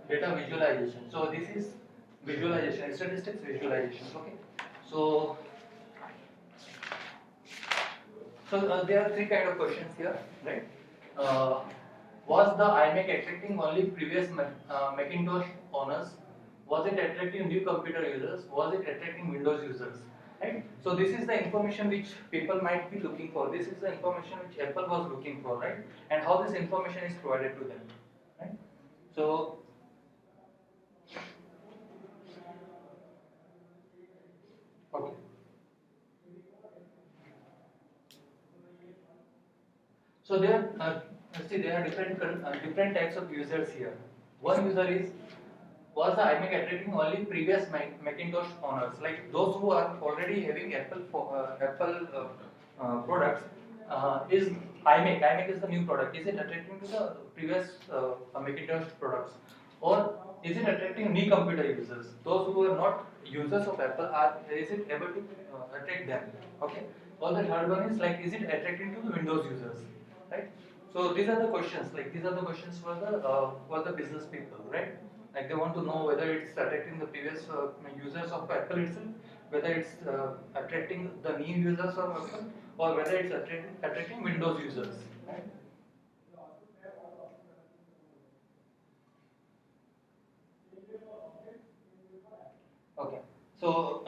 data visualization. So this is visualization, statistics visualization. Okay. So there are three kind of questions here, right? Uh, was the iMac attracting only previous Macintosh owners? Was it attracting new computer users? Was it attracting Windows users? Right? So this is the information which people might be looking for. This is the information which Apple was looking for, right? And how this information is provided to them, right? So okay. So there, see, there are different types of users here. One user is was the iMac attracting only previous Macintosh owners, like those who are already having Apple products. Is iMac is the new product? Is it attracting to the previous Macintosh products, or is it attracting new computer users? Those who are not users of Apple, are is it able to attract them? Okay. Or the third one is like, is it attracting to the Windows users, right? So these are the questions. Like these are the questions for the business people, right? Like they want to know whether it's attracting the previous users of Apple itself, whether it's attracting the new users of Apple, or whether it's attracting Windows users. Right? Okay. So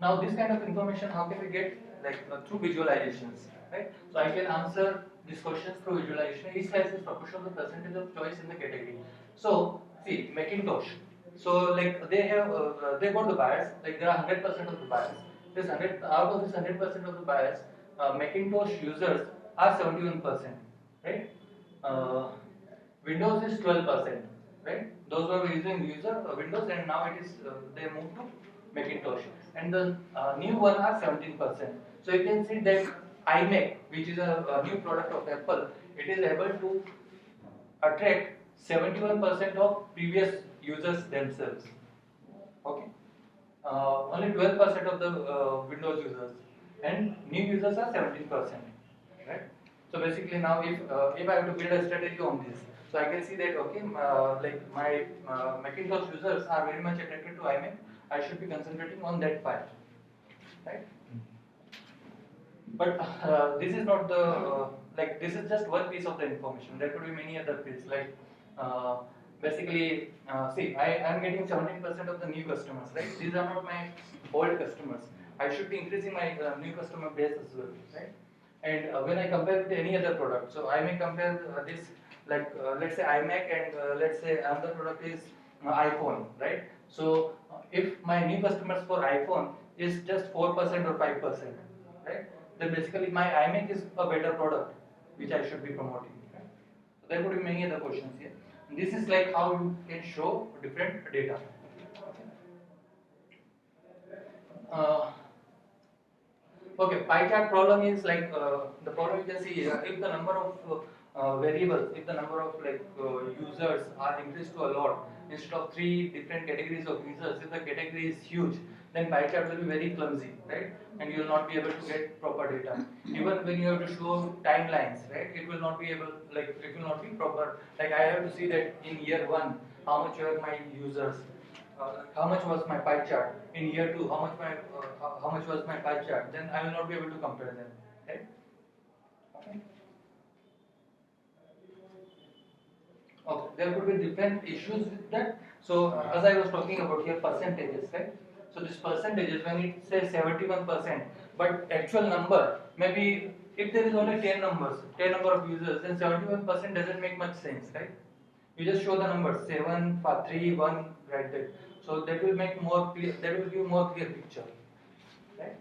now this kind of information, how can we get, like through visualizations, right? So I can answer these questions through visualization. Each slice is proportional to the percentage of choice in the category. So see Macintosh. So like they got the buyers. Like there are 100% of the buyers. This 100 out of this 100% of the buyers, Macintosh users are 71%, right? Uh, Windows is 12%, right? Those were using Windows, and now it is they moved to Macintosh, and the new one are 17%. So you can see that iMac, which is a new product of Apple, it is able to attract 71% of previous users themselves. Okay, only 12% of the Windows users, and new users are 17%, right? So basically now if I have to build a strategy on this, so I can see that okay, like my Macintosh users are very much attracted to iMac. I should be concentrating on that part, right? But this is not the like this is just one piece of the information. There could be many other pieces. Like uh, basically, see, I am getting 17% of the new customers, right? These are not my old customers. I should be increasing my new customer base as well, right? And when I compare with any other product, so I may compare this, like let's say iMac, and let's say another product is iPhone, right? So if my new customers for iPhone is just 4% or 5%, right? Then basically my iMac is a better product which I should be promoting. Right? So there could be many other questions here. And this is like how you can show different data. Uh, Okay, pie chart problem is like the problem you can see if the number of variables, if the number of like users are increased to a lot instead of three different categories of users, if the category is huge, then pie chart will be very clumsy, right? And you will not be able to get proper data. Even when you have to show timelines, right? It will not be able, like it will not be proper. Like I have to see that in year one, how much were my users, how much was my pie chart in year two, how much was my pie chart, then I will not be able to compare them, right? Okay. Okay, there could be different issues with that. So as I was talking about here, percentages, right? So this percentages, when it says 71%, but actual number maybe, if there is only 10 numbers, 10 number of users, then 71% doesn't make much sense, right? You just show the numbers 7, 3, 1, right there. So that will make more clear. That will give more clear picture, right?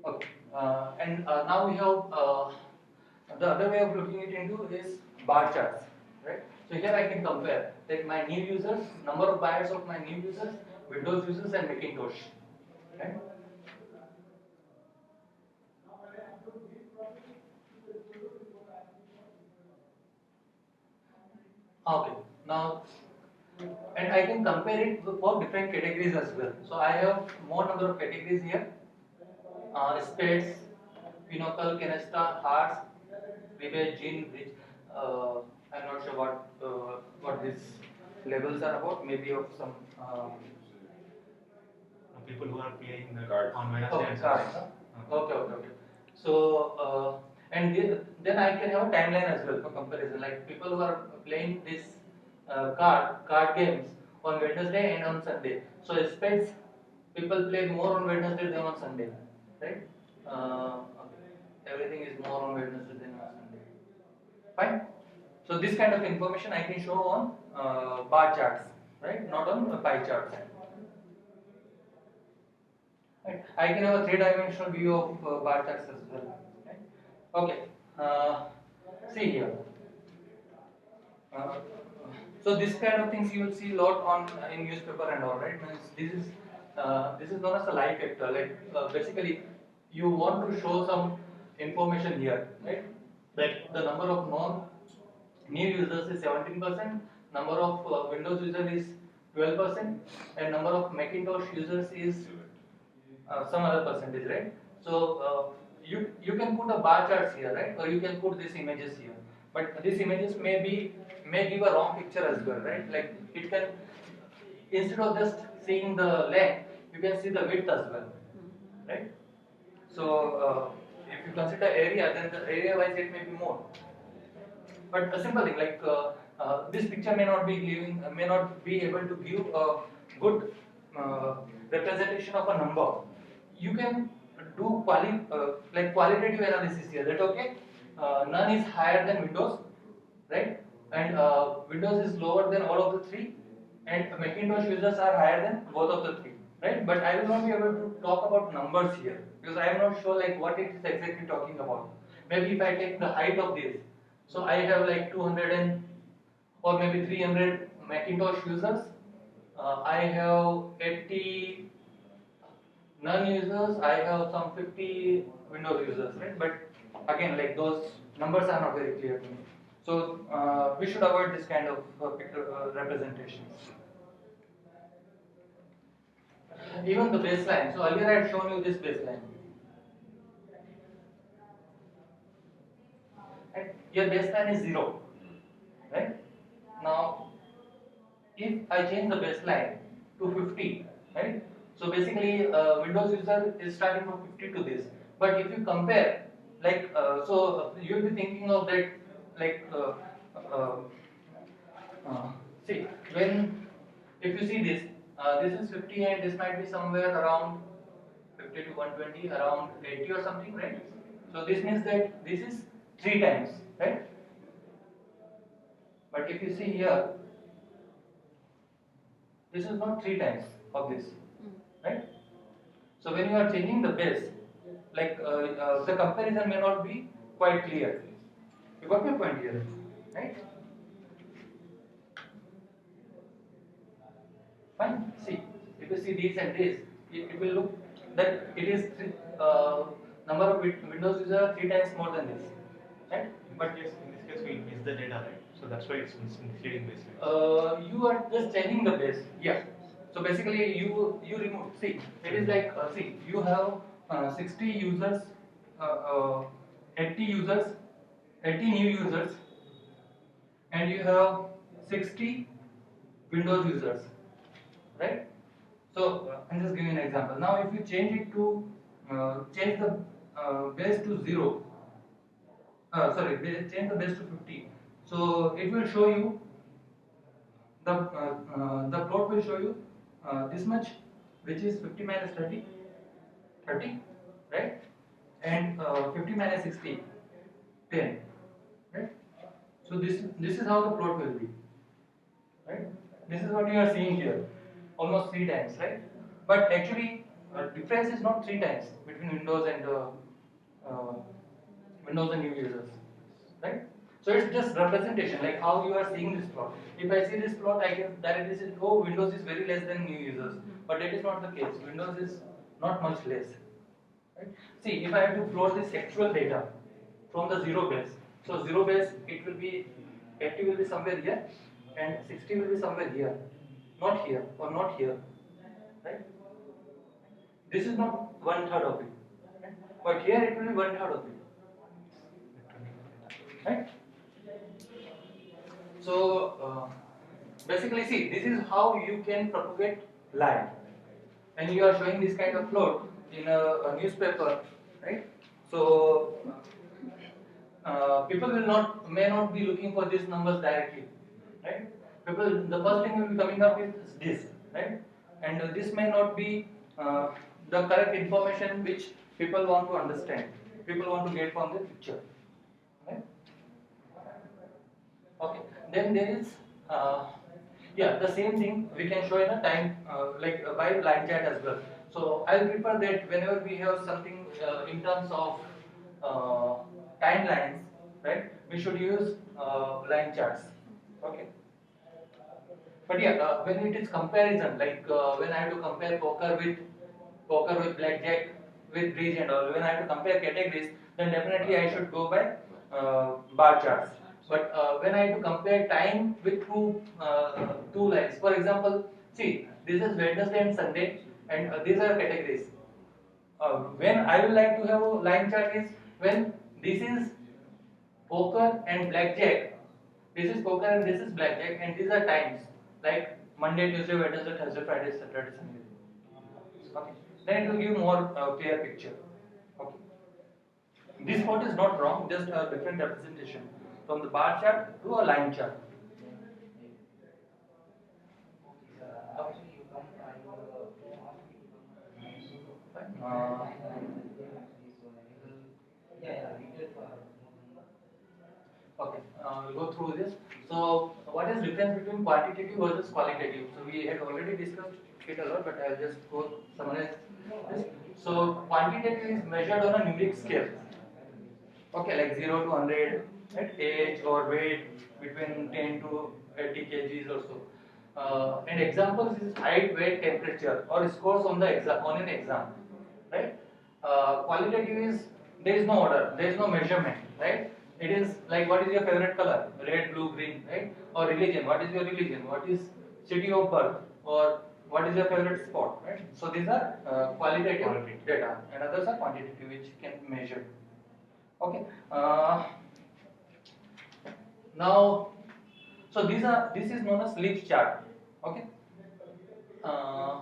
Okay. And now we have the other way of looking it into is bar charts, right? So here I can compare like my new users, number of buyers of my new users, Windows users, and Macintosh, right? Okay. Now, and I can compare it for different categories as well. So I have more number of categories here: spades, pinochle, canasta, hearts, rebate, gin, bridge. I'm not sure what these labels are about. Maybe of some people who are playing the Cards. on Wednesday and cards. Sunday. Okay. So and then I can have a timeline as well for comparison. Like people who are playing this card games on Wednesday and on Sunday. So expects people play more on Wednesday than on Sunday, right? Okay. Everything is more on Wednesday than on Sunday. Fine. So this kind of information I can show on bar charts, right? Not on pie charts. Right. I can have a three-dimensional view of bar charts as well. Right? Okay. See here. Uh, so this kind of things you will see a lot on in newspaper and all, right? Means this is known as a live vector. Like basically, you want to show some information here, right? Like the number of new users is 17%, number of Windows users is 12%, and number of Macintosh users is some other percentage, right? So you can put a bar charts here, right? Or you can put these images here. But these images may give a wrong picture as well, right? Like it can, instead of just seeing the length, you can see the width as well, right? So if you consider area, then the area wise it may be more. But a simple thing like this picture may not be able to give a good representation of a number. You can do qualitative analysis here. That okay, none is higher than Windows, right? And Windows is lower than all of the three, and Macintosh users are higher than both of the three, right? But I will not be able to talk about numbers here because I am not sure like what it is exactly talking about. Maybe if I take the height of this, so I have like 200 or maybe 300 Macintosh users. I have 80 non-users. I have some 50 Windows users, right? But again, like those numbers are not very clear to me. So we should avoid this kind of representations. Even the baseline. So earlier I had shown you this baseline. Right? Your baseline is 0, right? Now, if I change the baseline to 50, right? So basically, Windows user is starting from 50 to this. But if you compare, like, you'll be thinking of that, like, uh, uh, see, when if you see this, this is 50 and this might be somewhere around 50 to 120, around 80 or something, right? So this means that this is 3 times, right? But if you see here, this is not 3 times of this, right? So when you are changing the base, like the comparison may not be quite clear. You got my point here, right? Fine. See, if you see these and this, it will look that it is number of Windows users are 3 times more than this, right? But yes, in this case we miss the data, right? So that's why it's misleading basically. You are just changing the base. Yeah. So basically, you remove. See, it is like see, you have 60 users, uh, uh, 80 users, 80 new users, and you have 60 Windows users, right? So I'm just giving an example. Now, if you change it to change the base to 0, change the base to 50. So it will show you the plot will show you this much, which is 50 minus 30, 30, right? And 50 minus 60, 10, right? So this is how the plot will be, right? This is what you are seeing here, almost 3 times, right? But actually, difference is not 3 times between uh, Windows and new users, right? So it's just representation, like how you are seeing this plot. If I see this plot, I can directly say, oh, Windows is very less than new users. But that is not the case. Windows is not much less. Right? See, if I have to plot this actual data from the 0 base, so 0 base, it will be 80 will be somewhere here, and 60 will be somewhere here, not here or not here, right? This is not 1/3 of it, right? But here it will be 1/3 of it, right? basically see, this is how you can propagate lie. And you are showing this kind of float in a newspaper, right? So people may not be looking for these numbers directly, right? People, the first thing will be coming up with is this, right? And this may not be the correct information which people want to understand. People want to get from the picture, right? Okay. Then there is yeah, the same thing we can show in a time by line chart as well. So I'll prefer that whenever we have something in terms of uh, timelines, right? We should use line charts. Okay. But yeah, when it is comparison, when I have to compare poker with blackjack with bridge and all, when I have to compare categories, then definitely I should go by bar charts. But when I have to compare time with two lines, for example, see, this is Wednesday and Sunday, and these are categories. When I will like to have a line chart is when this is poker and blackjack. This is poker and this is blackjack, and these are times like Monday, Tuesday, Wednesday, Thursday, Friday, Saturday, Sunday. Okay. Then it will give more clear picture. Okay. This part is not wrong, just a different representation from the bar chart to a line chart. Uh, Okay, we'll go through this. So, what is difference between quantitative versus qualitative? So, we had already discussed it a lot, but I'll just go summarize this. So, quantitative is measured on a numeric scale. Okay, like 0 to 100, right? Age or weight between 10 to 80 kgs or so. And examples is height, weight, temperature, or scores on the exam on an exam, right? Qualitative is there is no order, there is no measurement, right? It is like what is your favorite color? Red, blue, green, right? Or religion, what is your religion? What is city of birth? Or what is your favorite sport, right? So these are qualitative data, and others are quantitative, which can measure. Okay. Now, so this is known as leaf chart. Okay. Uh,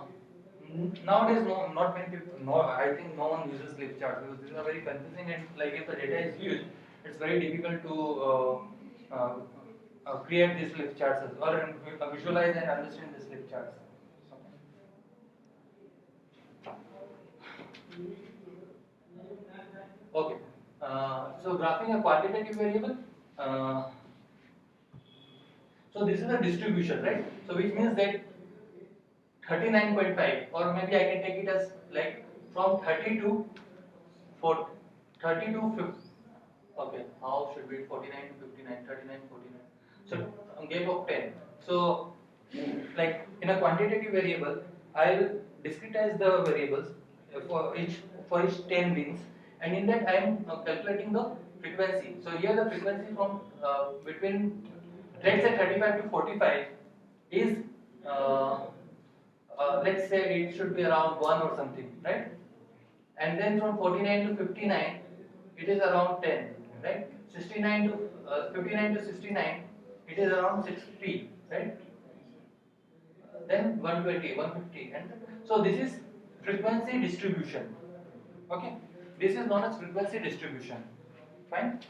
Nowadays, not many people. No, I think no one uses leaf chart because these are very confusing, and like if the data is huge, it's very difficult to create these leaf charts or visualize and understand these leaf charts. Okay. So graphing a quantitative variable. Uh, so this is a distribution, right? So which means that 39.5, or maybe I can take it as like from 30 to 4, 30 to 50. Okay, how should we 49 to 59, 39, 49. So gap of 10. So like in a quantitative variable, I'll discretize the variables for each 10 rings, and in that I am calculating the frequency. So here the frequency from between, let's say, 35 to 45 is let's say it should be around 1 or something, right? And then from 49 to 59 it is around 10, right? 69 to 59 to 69 it is around 60, right? Then 120, 150, and so this is frequency distribution. Okay, this is known as frequency distribution. Fine.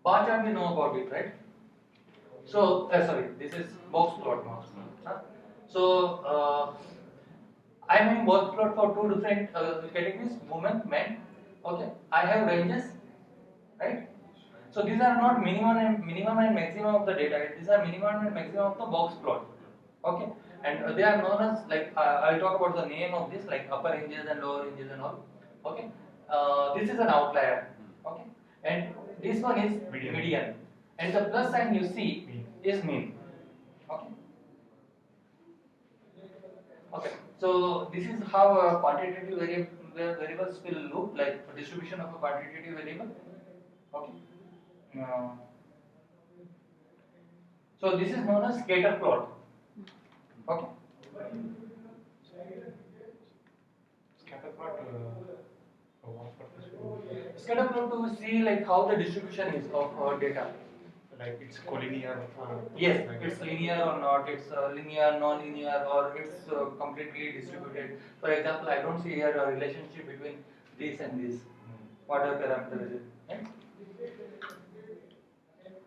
Bar chart we know about it, right? So sorry, this is box plot now. Huh? So I am in box plot for two different categories: women, men. Okay, I have ranges, right? So these are not minimum and maximum of the data. These are minimum and maximum of the box plot. Okay, and they are known as like I'll talk about the name of this, like upper ranges and lower ranges and all. Okay, this is an outlier. Okay, and this one is median, and the plus sign you see is mean. Okay. Okay. So this is how a quantitative variables will look like, a distribution of a quantitative variable. Okay. Uh, so this is known as scatter plot. Okay. Scatter plot. What purpose? Scatter plot to see like how the distribution is of data. like it's collinear or Yes, like it's linear or not, it's linear, non-linear, or it's completely distributed. For example, I don't see here a relationship between this and this. What are parameter is it? Right?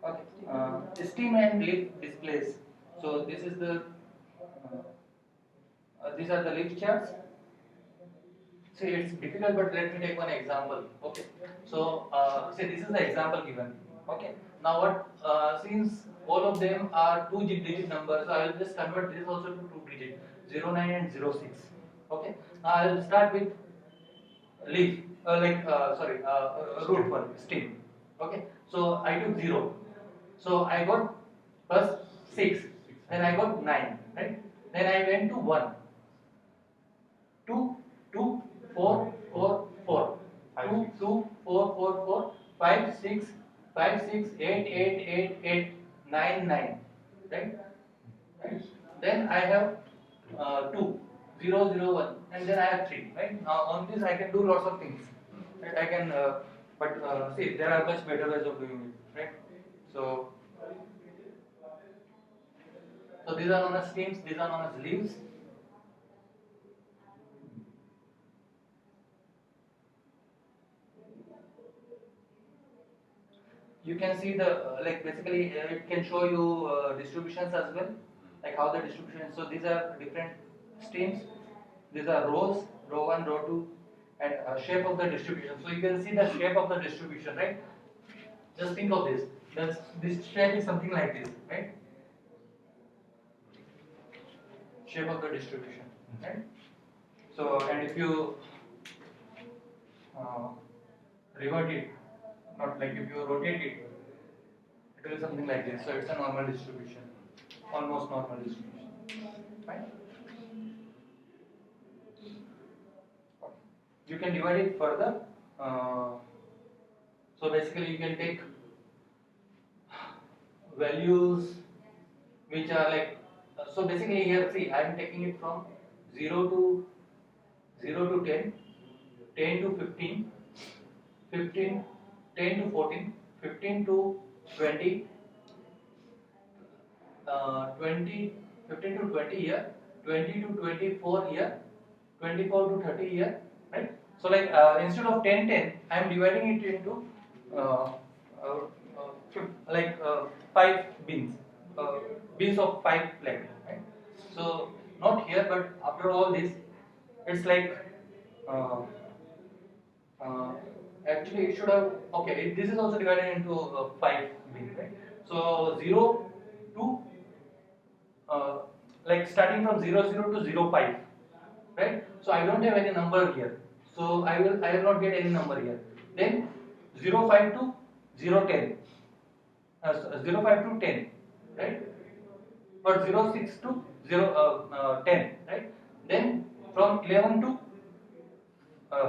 Okay. Steam and lift displays. So this is the these are the lift charts. See, it's difficult, but let me take one example. Okay. So, say this is the example given. Okay. Now, what? Since all of them are two-digit numbers, so I will just convert this also to two-digit, 09 and 06. Okay. Now, I will start with leaf, root one, stem. Okay. So I took 0. So I got plus 6. Then I got 9. Right. Then I went to 1. 2, 2, 4, 4, 4. 2, 2, 4, 4, 4, 5, 6, 5, 6, 8, 8, 8, 8, 9, 9. Right? Right? Then I have 2, 0, 0, 1. And then I have 3. Right? Now on this I can do lots of things. Right? I can, see, there are much better ways of doing it. Right? So, so these are known as streams, these are known as leaves. You can see the like basically it can show you distributions as well, like how the distribution. So these are different streams. These are rows, row 1, row 2, and shape of the distribution. So you can see the shape of the distribution, right? Just think of this. This shape is something like this, right? Shape of the distribution, right? So and if you uh, revert it, not like if you rotate it, it will be something like this. So it's a normal distribution, almost normal distribution. Fine. You can divide it further. So basically, you can take values which are like. So basically, here see, I am taking it from 0 to 10, 10 to 15, 15, 10 to 14, 15 to 20, 20, 15 to 20 here, 20 to 24 here, 24 to 30 here, right? So like instead of 10, 10, I am dividing it into uh, like 5 bins, bins of 5 length, right? So not here, but after all this, it's like uh, uh, actually it should have, okay, this is also divided into 5 bins, right? So 0 to uh, like starting from 00 to 05, right? So I don't have any number here, so I will not get any number here. Then 05 to 010, 05 to 10, right? Or 06 to 10, right? Then from 11 to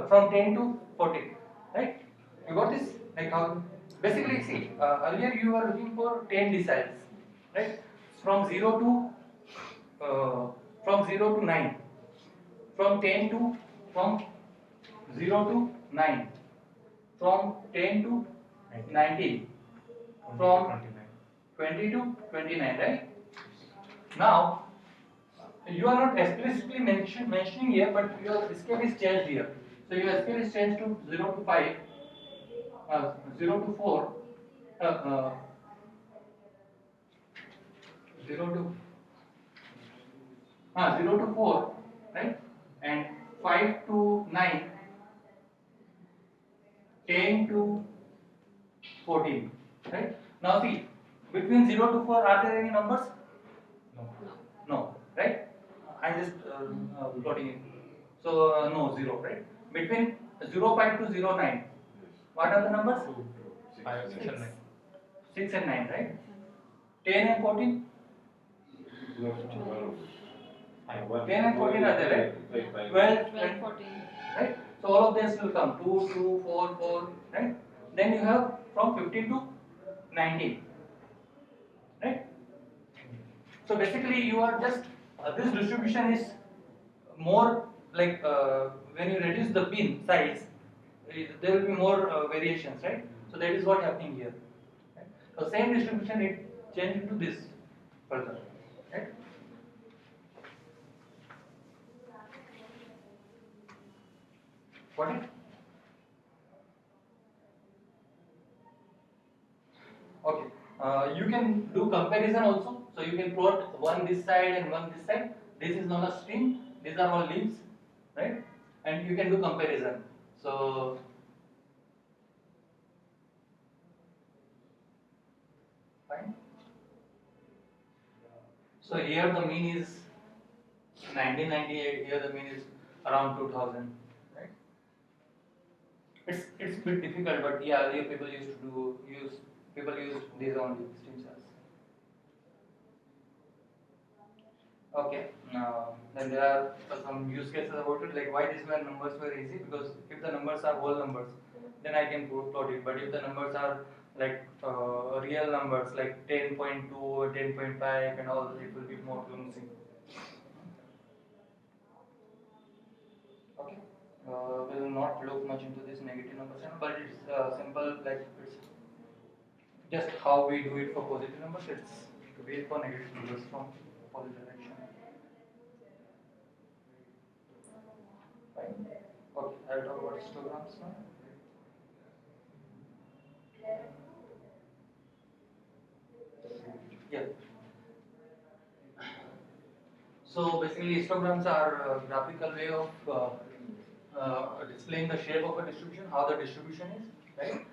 from 10 to 14, right? You got this? Like how basically see earlier you were looking for 10 deciles, right? From 0 to uh, from 0 to 9, from 10 to from 0 to 9, from 10 to 19, from 20 to 29, right? Now you are not explicitly mentioning here, but your scale is changed here. So your scale is changed to 0 to 5, 0 to 4, uh, uh, 0 to 0 to 4, right? And 5 to 9, 10 to 14, right? Now see, between 0 to 4, are there any numbers? No. No, right? I'm just plotting it. So no, 0, right? Between 05 to 09, what are the numbers? 5, 6, and 9. 6 and 9, right? 10 and 14? 10 and 14 are there, right? 12, 12, 14. right? So all of this will come 2, 2, 4, 4, right? Then you have from 15 to 19, right? So basically, you are just this distribution is more like when you reduce the bin size, there will be more variations, right? So that is what happening here. Right? So same distribution it changed into this further, right? Got it? Okay. You can do comparison also. So you can plot one this side and one this side. This is known as stem. These are all leaves, right? And you can do comparison. So fine. So here the mean is 1998. Here the mean is around 2000, right? It's a bit difficult, but yeah, earlier people used to use these only stem cells. Okay. Then there are some use cases about it, like why these were numbers were easy, because if the numbers are whole numbers, then I can plot it. But if the numbers are like real numbers, like 10.2 or 10.5 and all, it will be more clumsy. Okay. We will not look much into this negative numbers, but it's simple, like it's just how we do it for positive numbers. It's way for negative numbers from positive direction. Fine. Okay, I'll talk about histograms now. Yeah. So basically, histograms are a graphical way of displaying the shape of a distribution, how the distribution is, right?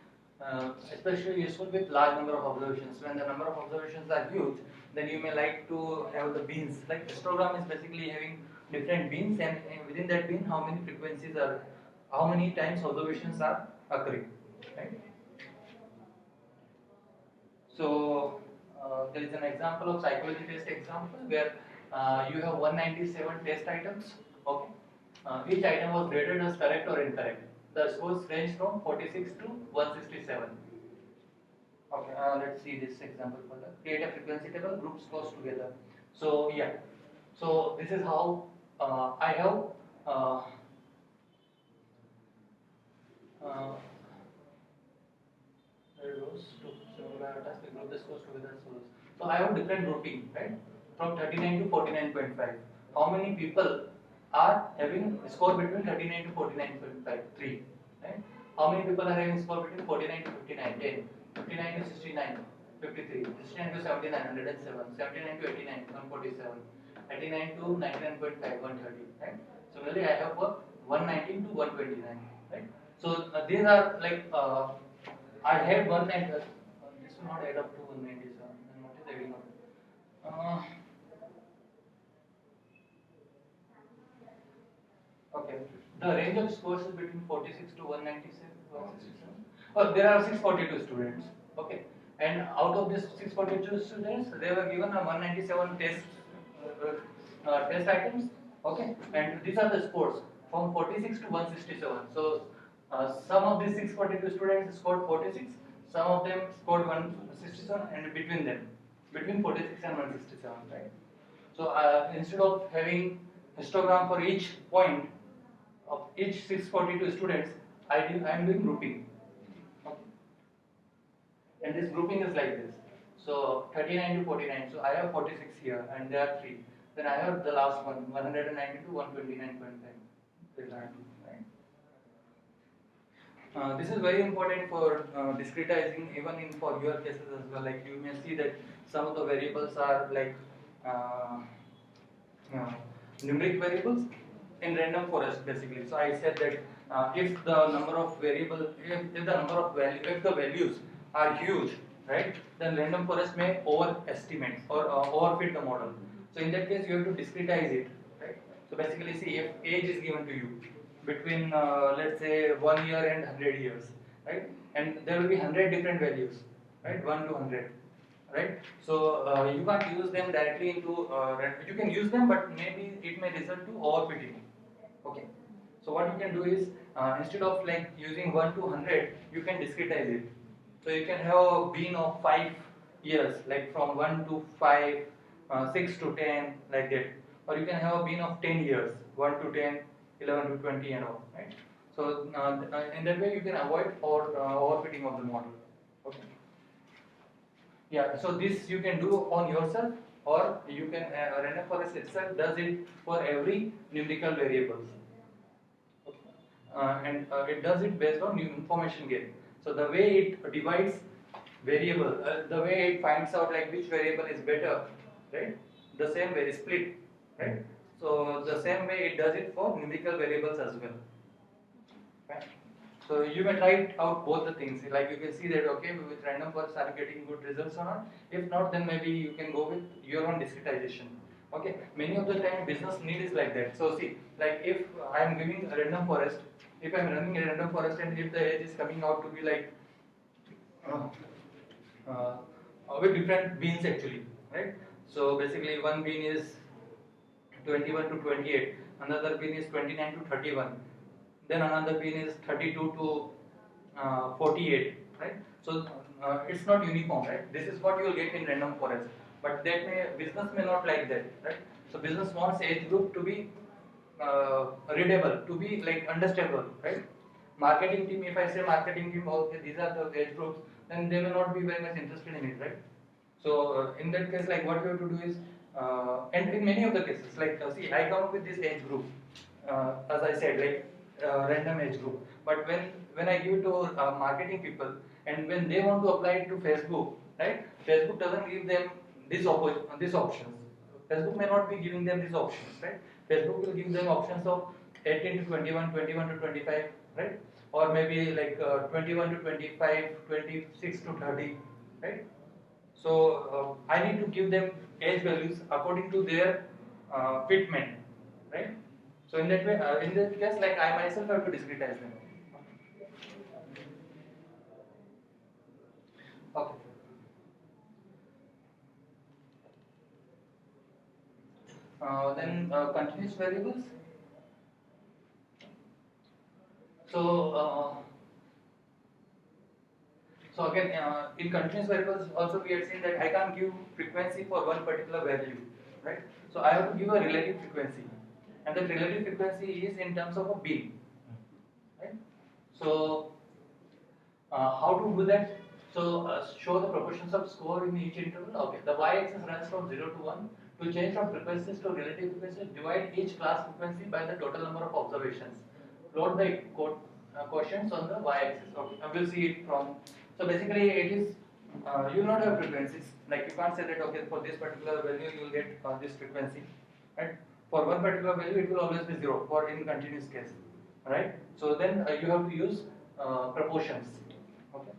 Especially useful with large number of observations. When the number of observations are huge, then you may like to have the beans. Like histogram is basically having different beans, and within that bean, how many frequencies are, how many times observations are occurring, right? So there is an example of psychology test example where you have 197 test items. Okay, each item was graded as correct or incorrect. The scores range from 46 to 167. Okay, let's see this example further. Create a frequency table, group scores together. So yeah, so this is how I have. Uh, uh, There goes to similar task. We group the scores together as follows. So I have different grouping, right? From 39 to 49.5. How many people are having a score between 39 to 49.5? 3. Right? How many people are having score between 49 to 59? 10. 59 to 69, 53. 69 to 79, 107. 79 to 89, 147. 89 to 99.5, 130. Right? Similarly, I have for 119 to 129. Right? So these are like I had 190. This will not add up to 197. Then what is adding up? Okay. The range of scores is between 46 to 197, 167. Oh, there are 642 students. Okay. And out of these 642 students, they were given a 197 test items. Okay. And these are the scores from 46 to 167. So some of these 642 students scored 46, some of them scored 167, and between 46 and 167, right? So instead of having histogram for each point of each 642 students, I am doing grouping. Okay. And this grouping is like this. So 39 to 49. So I have 46 here, and there are 3. Then I have the last one, 190 to 129.5. Right? This is very important for discretizing, even in for your cases as well. Like you may see that some of the variables are like uh, numeric variables in random forest basically. So I said that if the number of variable, if the number of value, if the values are huge, right, then random forest may overestimate or overfit the model. So in that case, you have to discretize it, right? So basically, see if age is given to you between let's say 1 year and 100 years, right, and there will be 100 different values, right, 1 to 100. Right, so you can't use them directly into. You can use them, but maybe it may result to overfitting. Okay, so what you can do is instead of like using 1 to 100, you can discretize it. So you can have a bean of 5 years, like from 1 to 5, 6 to 10, like that, or you can have a bean of 10 years, 1 to 10, 11 to 20, and all. Right. So in that way, you can avoid overfitting of the model. Okay. Yeah, so this you can do on yourself, or you can random forest itself does it for every numerical variables. And it does it based on new information gain. So the way it divides variable, the way it finds out like which variable is better, right? The same way split, right? So the same way it does it for numerical variables as well. Right? So you may try it out both the things. Like you can see that okay, with random forest are you getting good results or not? If not, then maybe you can go with your own discretization. Okay, many of the time business need is like that. So see, like if I am giving a random forest, if I am running a random forest and if the edge is coming out to be like uh, uh, with different beans actually, right? So basically one bean is 21 to 28, another bean is 29 to 31, then another bean is 32 to 48, right? So it's not uniform, right? This is what you will get in random forest, but that may business may not like that, right? So business wants age group to be readable, to be like understandable, right? Marketing team, if I say marketing team, okay, these are the age groups, then they may not be very much interested in it, right? So in that case, like what you have to do is, and in many of the cases, like see, I come up with this age group, as I said, like random age group. But when I give it to marketing people, and when they want to apply it to Facebook, right? Facebook doesn't give them these options. Facebook may not be giving them these options, right? Facebook will give them options of 18 to 21, 21 to 25, right? Or maybe like 21 to 25, 26 to 30, right? So I need to give them age values according to their fitment, right? So in that way, in that case, like I myself have to discretize them. Okay. Then continuous variables. So so again, in continuous variables also we had seen that I can't give frequency for one particular value, right? So I have to give a relative frequency, and the relative frequency is in terms of a beam, right? So how to do that? So show the proportions of score in each interval. Okay, the y-axis runs from 0 to 1. To change from frequencies to relative frequencies, divide each class frequency by the total number of observations. Plot the quotients on the y-axis. Okay, and we'll see it from. So basically, it is you will not have frequencies. Like you can't say that okay, for this particular value you will get this frequency, right? For one particular value, it will always be 0 for in continuous case, right? So then you have to use proportions. Okay.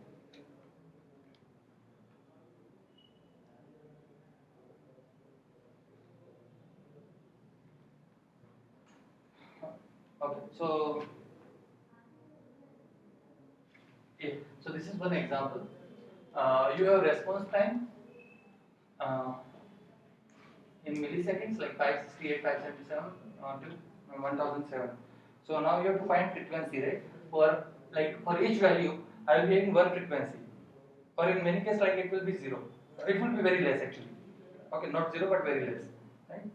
Okay. So yeah. So this is one example. You have response time uh, in milliseconds, like 568, 577 to 1007. So now you have to find frequency, right? For like for each value, I will be having one frequency, or in many cases, like it will be 0. It will be very less actually. Okay, not 0 but very less, right?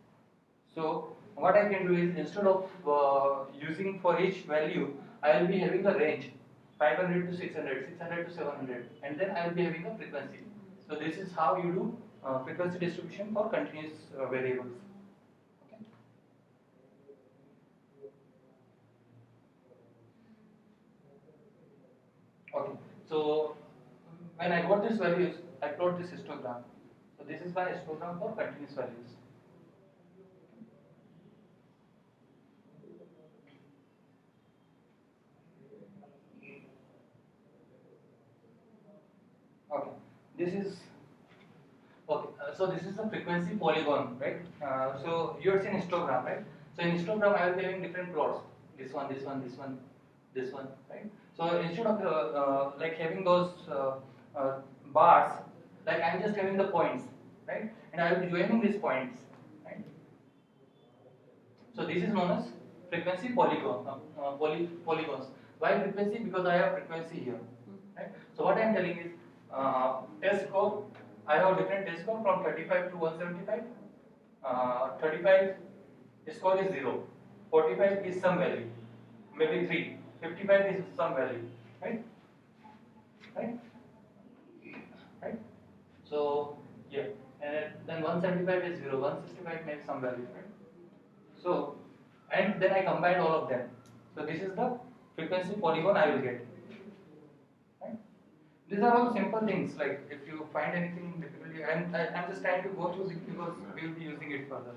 So what I can do is instead of using for each value, I will be having a range 500 to 600, 600 to 700, and then I will be having a frequency. So this is how you do frequency distribution for continuous variables. Okay. Okay. So when I got these values, I plot this histogram. So this is my histogram for continuous values. Okay. This is okay. So this is the frequency polygon, right? So you have seen histogram, right? So in histogram, I will be having different plots. This one, this one, this one, this one, right? So instead of like having those bars, like I'm just having the points, right? And I will be joining these points, right? So this is known as frequency polygons. Why frequency? Because I have frequency here. Right? So what I am telling is test score. I have different test score from 35 to 175. 35 score is 0. 45 is some value, maybe 3. 55 is some value, right? Right? Right? So 175 is 0, 165 makes some value, right? So, and then I combine all of them. So this is the frequency polygon I will get. Right? These are all simple things. Like if you find anything difficulty, I'm just trying to go through it because we will be using it further.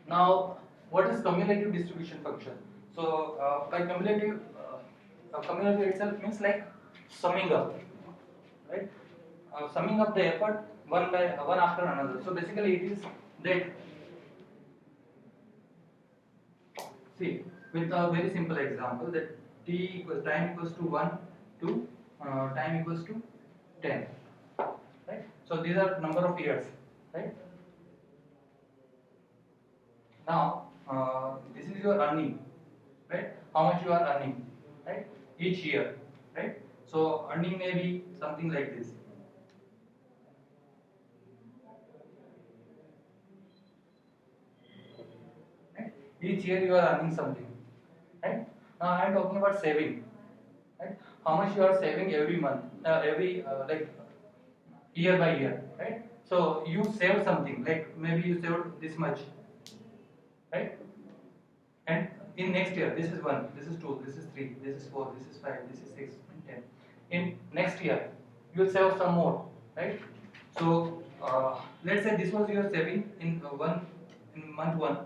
Now, what is cumulative distribution function? So by cumulative itself means like summing up, right? Summing up the effort one after another. So basically, it is that. See, with a very simple example that time equals to 1 to time equals to 10, right? So these are number of years, right? Now, this is your earning, right? How much you are earning, right? Each year, right? So earning may be something like this. Right? Each year you are earning something, right? Now I am talking about saving, right? How much you are saving every month, every like year by year, right? So you save something, like maybe you saved this much, right? And in next year, this is 1, this is 2, this is 3, this is 4, this is 5, this is 6, and 10. In next year, you will save some more, right? So let's say this was your saving in month 1.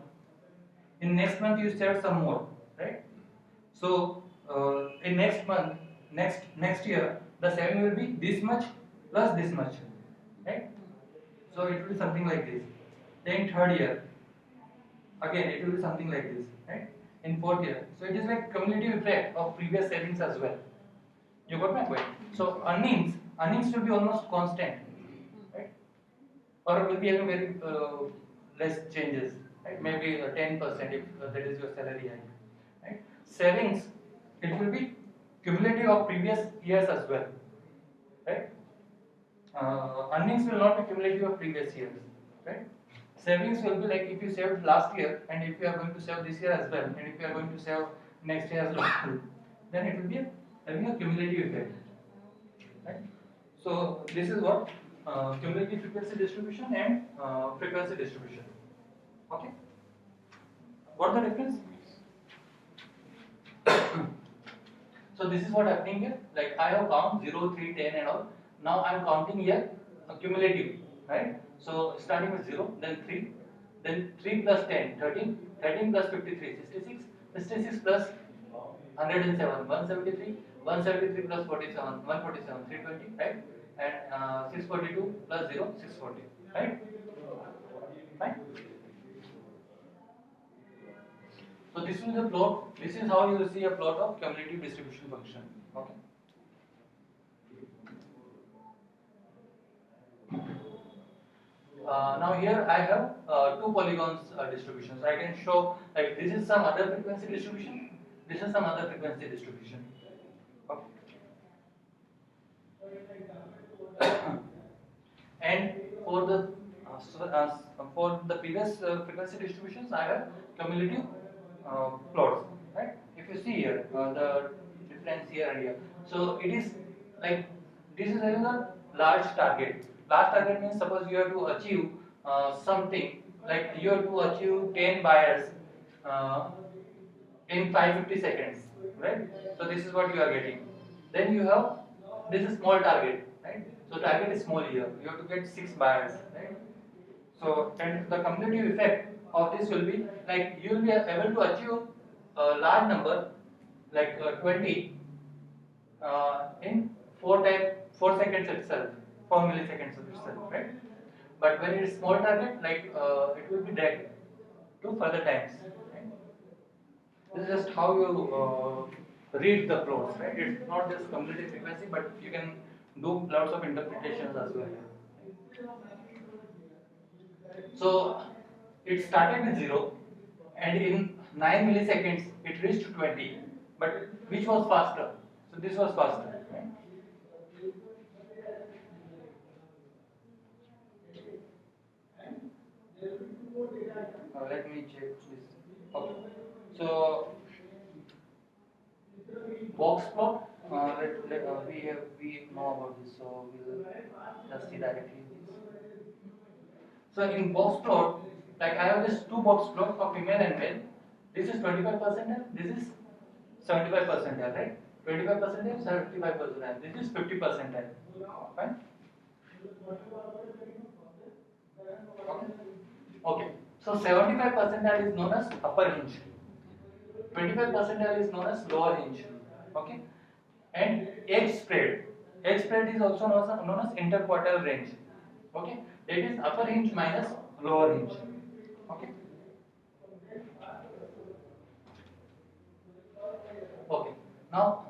In next month you save some more, right? So in next month, next year, the saving will be this much plus this much, right? So it will be something like this. Then third year, again it will be something like this, right? In fourth year. So it is like cumulative effect of previous savings as well. You got my point? So earnings will be almost constant, right? Or it will be having very less changes, right? Maybe 10% if that is your salary hike, right? Savings, it will be cumulative of previous years as well, right? Earnings will not be cumulative of previous years, right? Savings will be like if you saved last year and if you are going to save this year as well, and if you are going to save next year as well, then it will be having a cumulative effect, right? So this is what cumulative frequency distribution and frequency distribution. Okay. What the difference? So this is what happening here. Like I have count 0, 3, 10 and all. Now I am counting here cumulative, right? So starting with 0, then 3, then 3 plus 10, 13, 13 plus 53, 66, 66 plus 107, 173, 173 plus 47, 147, 320, right? And 642 plus 0, 640, right? Right? So this is the plot. This is how you will see a plot of cumulative distribution function. Okay. Now here I have two polygons distributions. I can show like this is some other frequency distribution. This is some other frequency distribution. Okay. And for the previous frequency distributions, I have cumulative plots. Right? If you see here the difference here and here, so it is like this is having a large target. Large target means suppose you have to achieve something like you have to achieve 10 buyers uh, in 550 seconds, right? So this is what you are getting. Then you have this is small target, right? So target is small here. You have to get 6 buyers, right? So and the cumulative effect of this will be like you will be able to achieve a large number like 20 in 4 seconds itself, 4 milliseconds itself, right? But when it is small target, like it will be dragged to further times. Right? This is just how you read the plots, right? It's not just cumulative frequency, but you can do lots of interpretations as well. So it started with 0 and in 9 milliseconds it reached to 20. But which was faster? So this was faster. Right? Let me check this. Okay. So box plot. We know about this, so we'll just see directly this. So in box plot, like I have this two box plot for female and male. This is 25 percentile. This is 75 percentile, right? 25 percentile, 75 percentile. This is 50 percentile. Fine. Okay. Okay. So 75 percentile is known as upper hinge. 25 percentile is known as lower hinge. Okay. And edge spread is also known as interquartile range. Okay. That is upper hinge minus lower hinge. Okay. Okay. Now,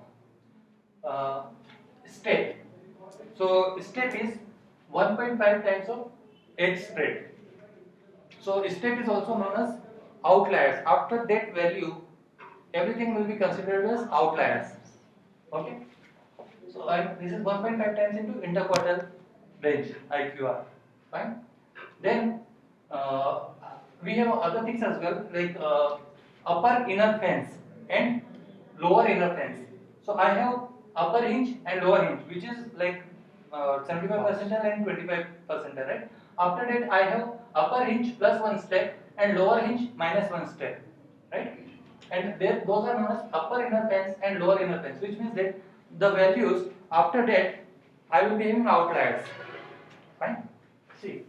step. So step is 1.5 times of edge spread. So step is also known as outliers. After that value, everything will be considered as outliers. Okay. So this is 1.5 times into interquartile range IQR. Fine. Then we have other things as well, like upper inner fence and lower inner fence. So I have upper hinge and lower hinge, which is like 75 percentile and 25 percentile, right? After that, I have upper hinge plus one step and lower hinge minus one step, right? And there, those are known as upper inner fence and lower inner fence, which means that the values after that I will be having outliers. Fine. See.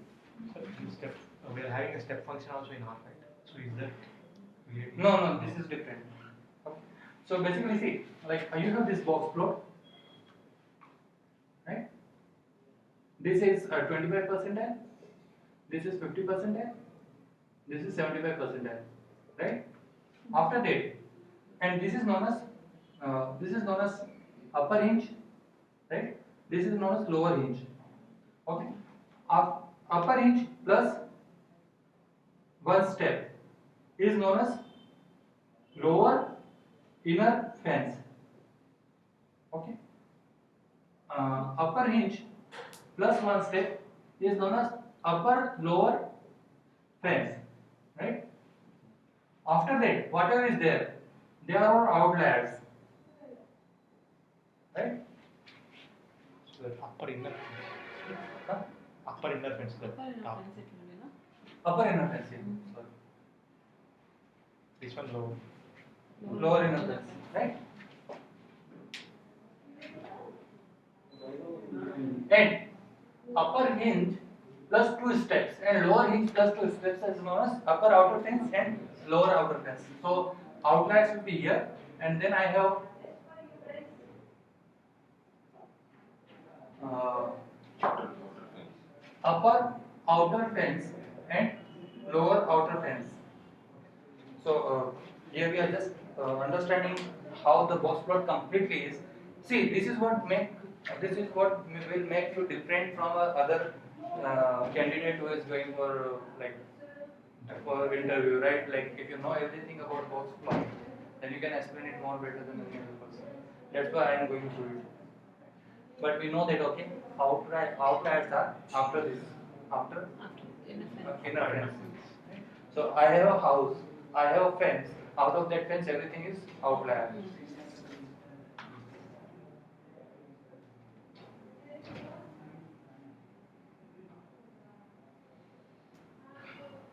So step, we are having a step function also in R, right? So is that related? No, this is different. Okay. So basically, see, like you have this box plot, right? This is 25 percentile, this is 50 percentile, this is 75 percentile, right? After that, and this is known as upper hinge, right? This is known as lower hinge. Okay. Upper hinge plus one step is known as lower inner fence. Okay. Upper hinge plus one step is known as upper lower fence, right? After that, whatever is there, they are all outliers, right? So that upper inner fence. Huh? Upper inner fence, the top. Upper inner fence, yeah. Sorry. This one low. Lower inner fence, right? And upper hinge plus two steps and lower hinge plus two steps is known as upper outer fence and lower outer fence. So outliers will be here, and then I have upper outer fence and lower outer fence. So here we are just understanding how the box plot completely is. See, this is what will make you different from other candidate who is going for for interview, right? Like if you know everything about box plot, then you can explain it more better than any other person. That's why I am going through it. But we know that okay, outliers are after this, after inner fence. So I have a house, I have a fence. Out of that fence, everything is outlier.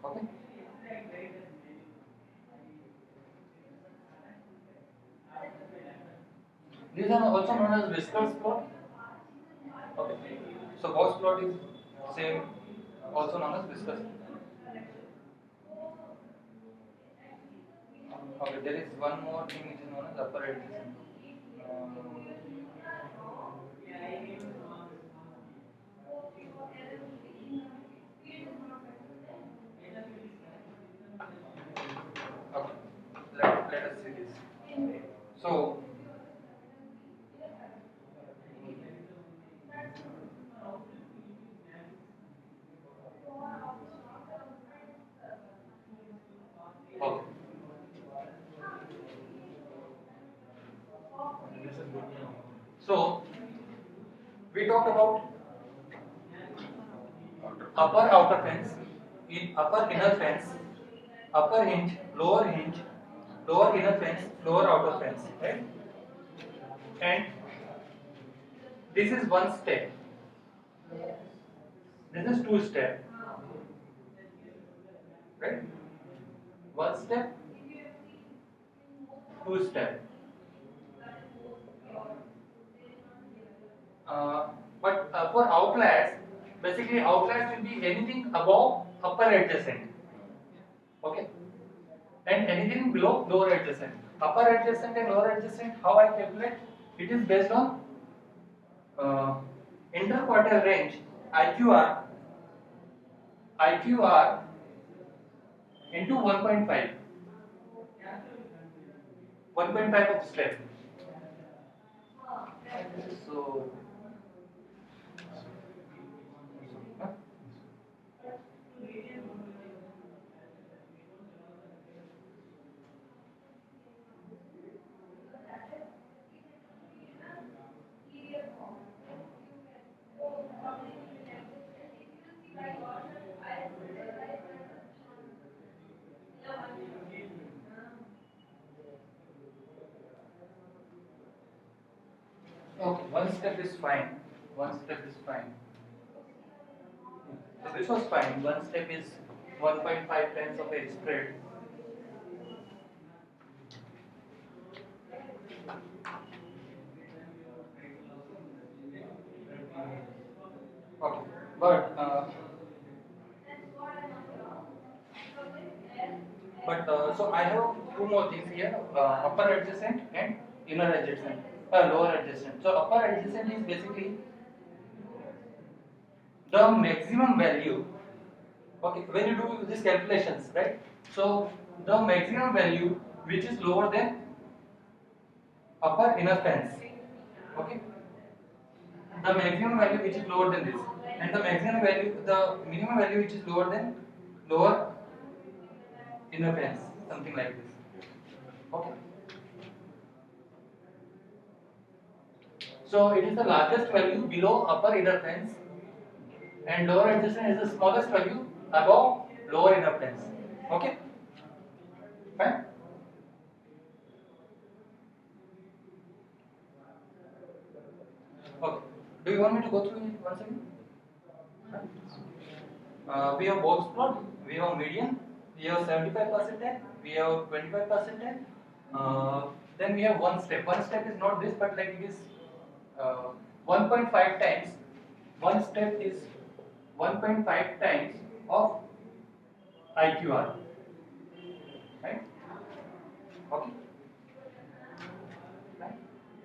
Okay. These are also known as whiskers plot. Okay. So box plot is same, also known as whiskers. Okay, there is one more thing which is known as upper adjacent. Okay, let us see this. So, okay. So, we talked about upper outer fence, in upper inner fence, upper hinge, lower inner fence, lower outer fence, right? And this is one step. This is two step. right? One step, two step. But for outliers, basically outliers will be anything above upper adjacent, okay, and anything below lower adjacent. Upper adjacent and lower adjacent, how I calculate? It is based on uh, interquartile range IQR into 1.5 of step. So huh? Okay, one step is fine. One step is fine. So this was fine. One step is 1.5 times of edge spread. Okay, but so I have two more things here: upper adjacent and inner adjacent, lower adjacent. So upper adjacent is basically the maximum value. Okay, when you do these calculations, right? So the maximum value which is lower than upper inner fence. Okay, the maximum value which is lower than this, and the minimum value which is lower than lower inner fence, something like this. Okay. So it is the largest value below upper inner fence, and lower adjacent is the smallest value above lower inner fence. Okay, fine. Okay. Do you want me to go through it once again? We have box plot, we have median, we have 75%, we have 25%. Then we have one step. One step is not this, but like it is 1.5 times. One step is 1.5 times of IQR, right? Okay. Right?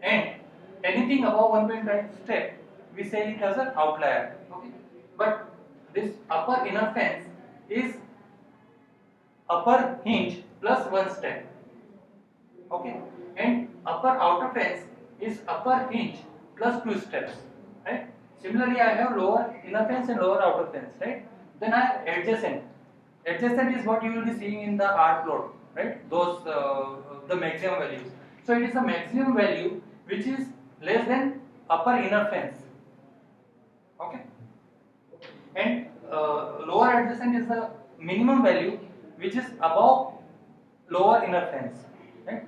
And anything above 1.5 step, we say it as an outlier. Okay. But this upper inner fence is upper hinge plus one step. Okay, and upper outer fence is upper hinge plus two steps. Right. Similarly, I have lower inner fence and lower outer fence. Right. Then I have adjacent. Adjacent is what you will be seeing in the R plot. Right. Those the maximum values. So it is the maximum value which is less than upper inner fence. Okay. And lower adjacent is the minimum value which is above lower inner fence, right?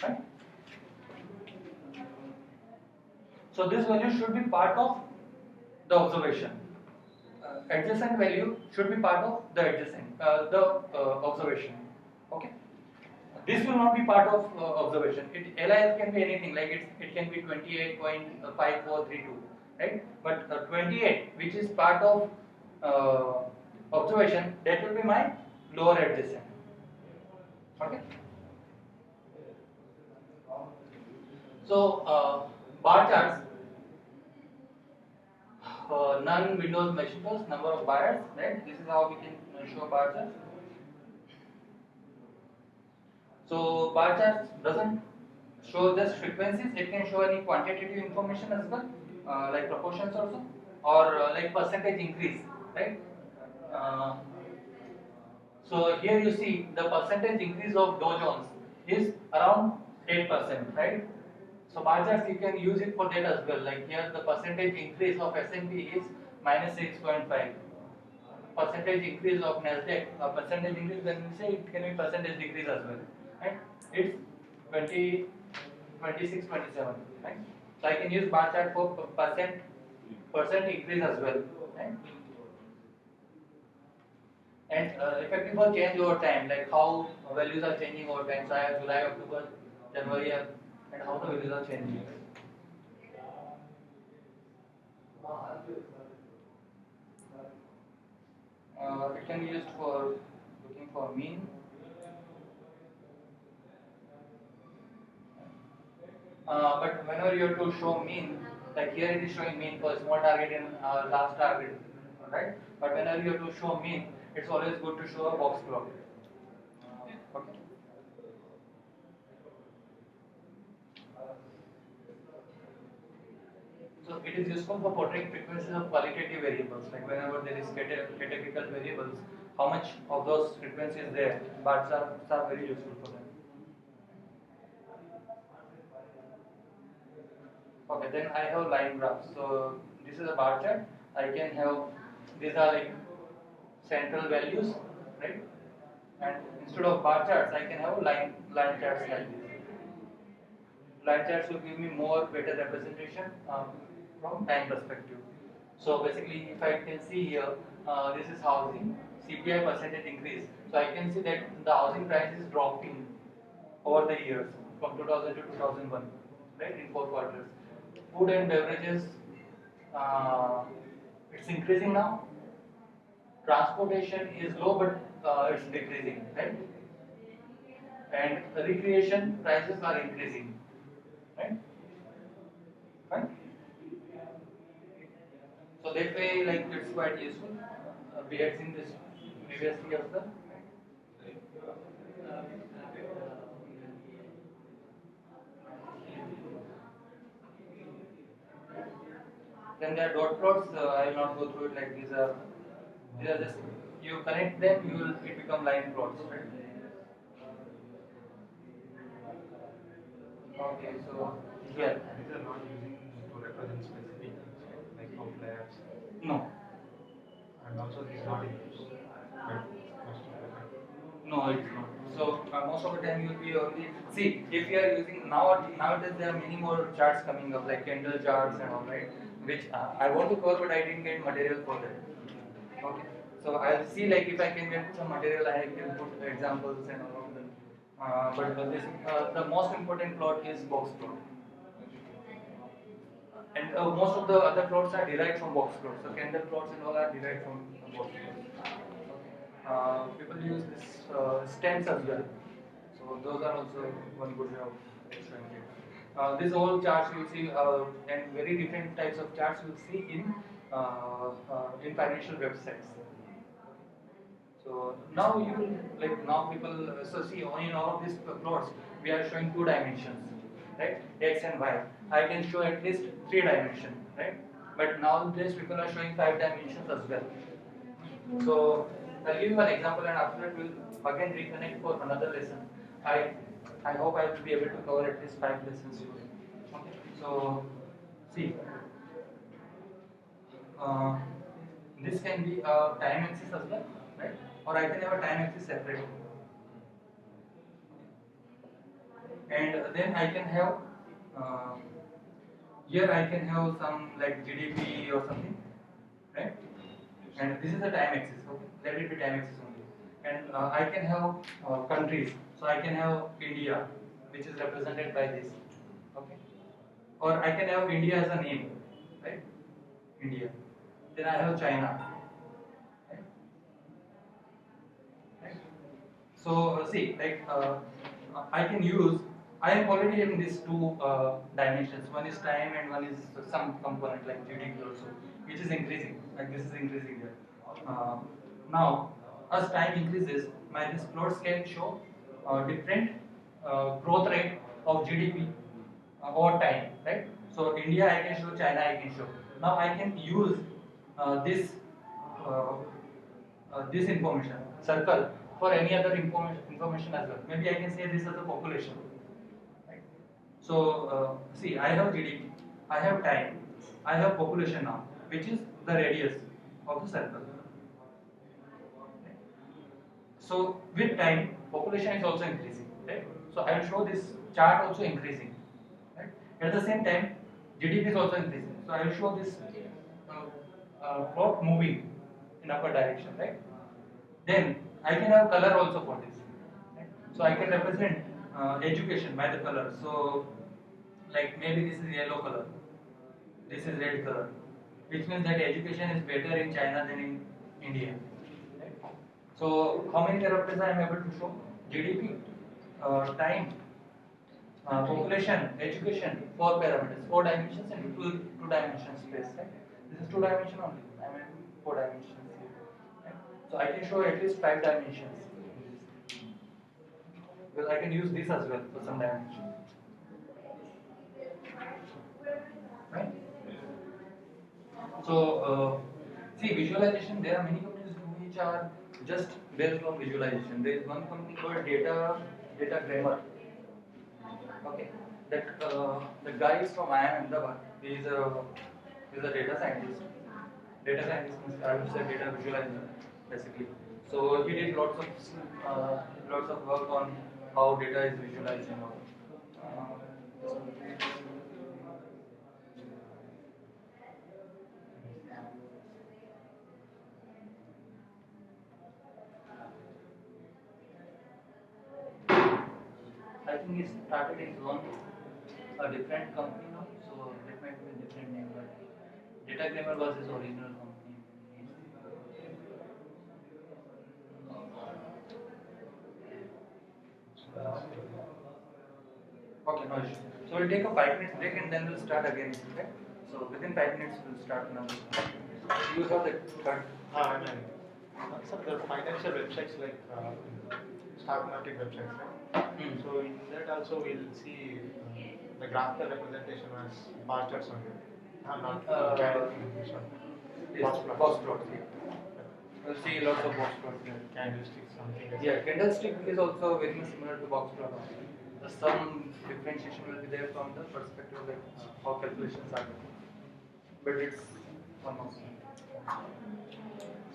Right. So this value should be part of the observation. Adjacent value should be part of the observation. Okay. This will not be part of observation. LIS can be anything, like it can be 28.5432, right? But 28, which is part of observation, that will be my lower adjacent. Okay. So bar charts, none Windows machines, number of buyers, right? This is how we can show bar charts. So bar charts doesn't show just frequencies; it can show any quantitative information as well, like proportions also, or like percentage increase, right? Uh, so here you see the percentage increase of Dow Jones is around 8%, right? So bar charts you can use it for that as well. Like here the percentage increase of S&P is minus 6.5. Percentage increase of Nasdaq, percentage increase, when we say it can be percentage decrease as well, right? It's 20, 26, 27, right? So I can use bar chart for percent increase as well, right? And effective for change over time, like how values are changing over time. So I have July, October, January, and how the values are changing. It can be used for looking for mean. But whenever you have to show mean, like here it is showing mean for small target and last target, right? But whenever you have to show mean, it's always good to show a box plot. Okay. So it is useful for portraying frequencies of qualitative variables, like whenever there is categorical variables, how much of those frequencies there, bar charts are very useful for them. Okay, then I have line graphs. So this is a bar chart. I can have, these are like central values, right? And instead of bar charts, I can have line charts like this. Line charts will give me more better representation from time perspective. So basically, if I can see here, this is housing, CPI percentage increase. So I can see that the housing price is dropping over the years from 2000 to 2001, right, in 4 quarters. Food and beverages, uh, it's increasing now. Transportation is low, but it's decreasing, right? And recreation prices are increasing, right? Fine. So that way, like it's quite useful. We had seen this previously also. Then there are dot plots. I will not go through it. Like these are just you connect them, you will it become line plots, right? Okay, so here These are not using to represent specific things, right? Like outliers, no, and also this is not in use. But most of the time. no, it's not. So most of the time you will be only see if you are using nowadays there are many more charts coming up like candle charts and all, right? Which I want to cover, but I didn't get material for that. Okay. So I'll see like if I can get some material, I can put examples and all of them. But this the most important plot is box plot, and most of the other plots are derived from box plots. So candle plots and all are derived from box plots. People use this stems as well. So those are also one good way of extracting data. These all charts you see and very different types of charts you'll see in financial websites. So now you will like now people so see in all of these plots we are showing 2 dimensions, right? X and Y. I can show at least 3 dimensions, right? But nowadays people are showing 5 dimensions as well. So I'll give you an example, and after that we'll again reconnect for another lesson. I I hope I will be able to cover at least 5 lessons today. Okay. So see, uh, this can be a time axis as well, right? Or I can have a time axis separate, and then I can have uh, here I can have some like GDP or something, right? And this is the time axis. Okay, let it be time axis only. And I can have countries. So I can have India, which is represented by this. Okay, or I can have India as a name, right? India. Then I have China, right? Right? So see, like I can use. I am already having these 2 dimensions. One is time and one is some component like GDP also, which is increasing. Like this is increasing here. Uh, Now, as time increases, my these plots can show different growth rate of GDP over time, right? So India I can show, China I can show. Now I can use uh, this information circle for any other information as well. Maybe I can say this as a population, right? So see, I have GDP, I have time, I have population now, which is the radius of the circle. So with time, population is also increasing, right? So I will show this chart also increasing, right? At the same time, GDP is also increasing. So I will show this plot moving in upper direction, right? then I can have color also for this. Right? So I can represent education by the color. So like maybe this is yellow color, this is red color, which means that education is better in China than in India. Right? So how many parameters I am able to show? GDP, time, population, education, four parameters, four dimensions and two dimension space. Right? This is two dimension only. I mean four dimensions here. Right? So I can show at least five dimensions. Well, I can use this as well for some dimension. Right? So, see, visualization, there are many companies which are just based on visualization. There is one company called Data Grammar. Okay, that the guy is from IIM Ahmedabad. He is a data scientist. Data scientist means I would say data visualizer, basically. So he did lots of work on how data is visualized and all. I think he started his own a different company now, so that might be a different name, but Data Grammar was his original company. Okay, no issue. So we'll take a 5 minute break and then we'll start again. Okay? So within 5 minutes we'll start another. You have the card. I mean, some of the financial websites like stock market websites, right? So in that also we'll see the graphical representation as bar charts only. Not this one. Box plots. Box plots. We'll see lots of box plots here. Candlesticks, something like Yeah, candlestick is also very much similar to box plot. Some differentiation will be there from the perspective of like how calculations are done. But it's almost.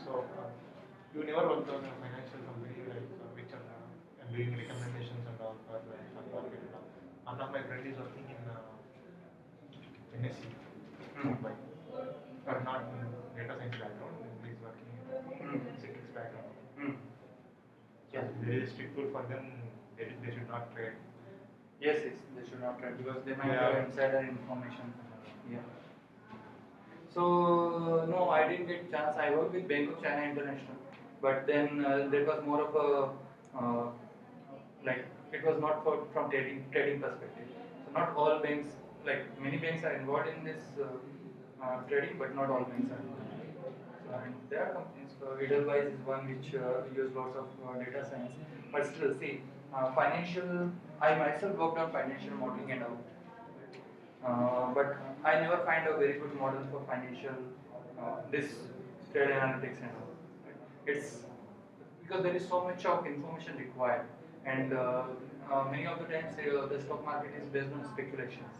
So you never worked on a financial company like which are doing recommendations and all for market and all. One of my friend is working in NSE, Mumbai, but not in data science background. He's working in physics background. Yeah. There is strict rule for them. They should not trade. Yes, yes, they should not try because they might Yeah. have insider information. Yeah. So no, I didn't get chance. I worked with Bank of China International, but then that was more of a like it was not for from trading perspective. So not all banks, like many banks are involved in this trading, but not all banks are. So, and there are companies. Edelweiss is one which use lots of data science, but still see financial. I myself worked on financial modeling and all. But I never find a very good model for financial this trade analytics and all. Right? It's because there is so much of information required, and many of the times the stock market is based on speculations.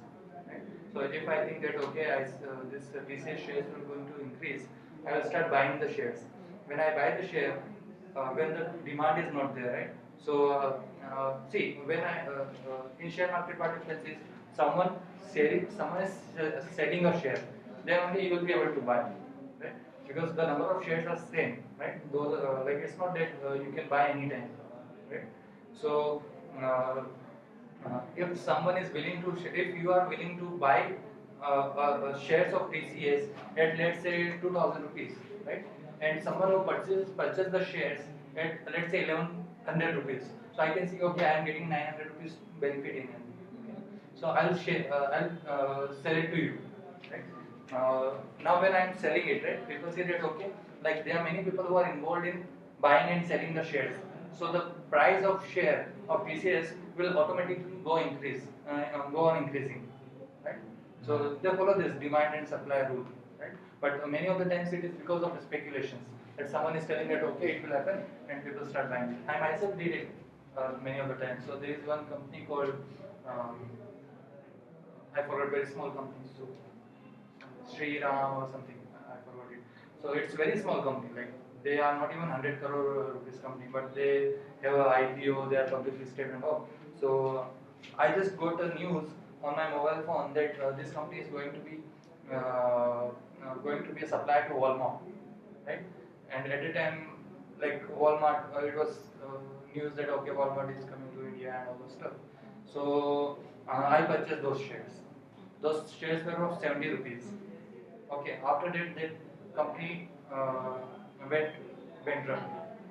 Right? So if I think that okay, this TCS shares are going to increase, I will start buying the shares. When I buy the share, when the demand is not there, right? So see, when in share market, what happens is someone is selling a share, then only you will be able to buy, right? Because the number of shares are same, right? Those like it's not that you can buy anytime, right? So if someone is willing to, if you are willing to buy shares of TCS at let's say 2,000 rupees, right? And someone who purchase the shares at let's say 1,100 rupees. So I can see okay, I am getting 900 rupees benefit in it. Okay? So I'll sell it to you, right? Now when I am selling it, right? People say that okay, like there are many people who are involved in buying and selling the shares. So the price of share of TCS will automatically go on increasing, right? So they follow this demand and supply rule, right? But many of the times it is because of speculations that someone is telling that okay it will happen and people start buying. I myself did it many of the times. So there is one company called I forgot, very small company. So Sri Ram or something. I forgot it. So it's very small company. Like they are not even 100 crore rupees company, but they have a IPO. They are publicly listed and all. So I just got a news on my mobile phone that this company is going to be a supplier to Walmart, right? And at the time, like Walmart, it was news that okay, Walmart is coming to India and all those stuff. So I purchased those shares. Those shares were of 70 rupees. Okay, after that company went bankrupt.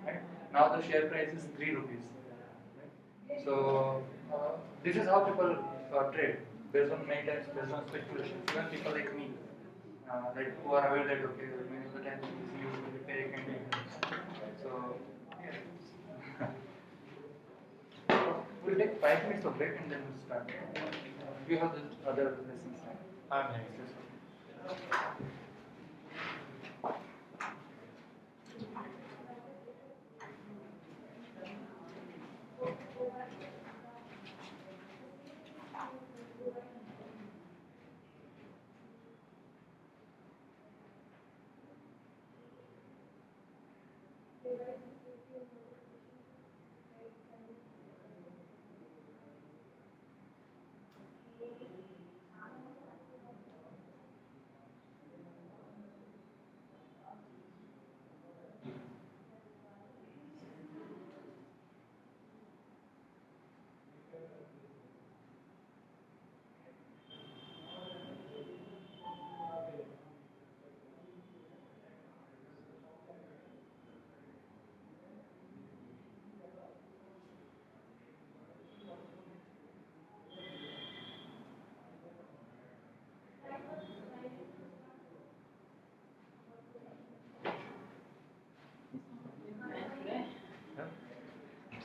Right? Now the share price is 3 rupees. Right? So this is how people trade based on many times based on speculation. Even people like me, like who are aware that okay, many of the times is used to repay and maintenance. So yeah. We'll take 5 minutes of break and then we'll start. You have the other lessons. I'm here.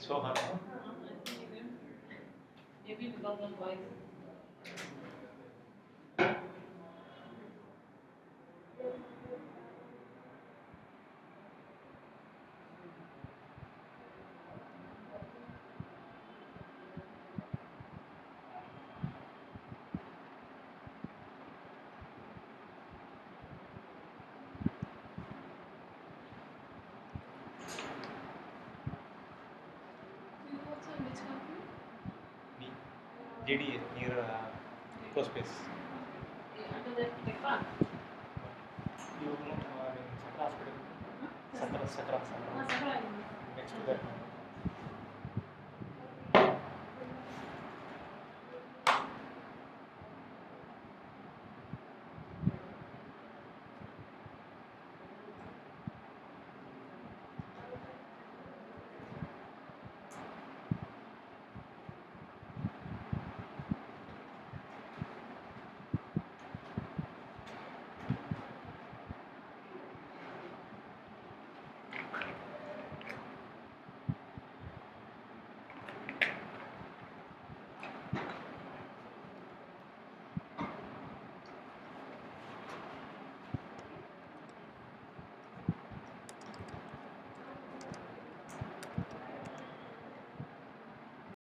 So hard. Maybe because of voice. You also in which company? Me. JDA near EcoSpace. Under that Tech You know, in Sakra Hospital. Sakra. Sakra. Next to that.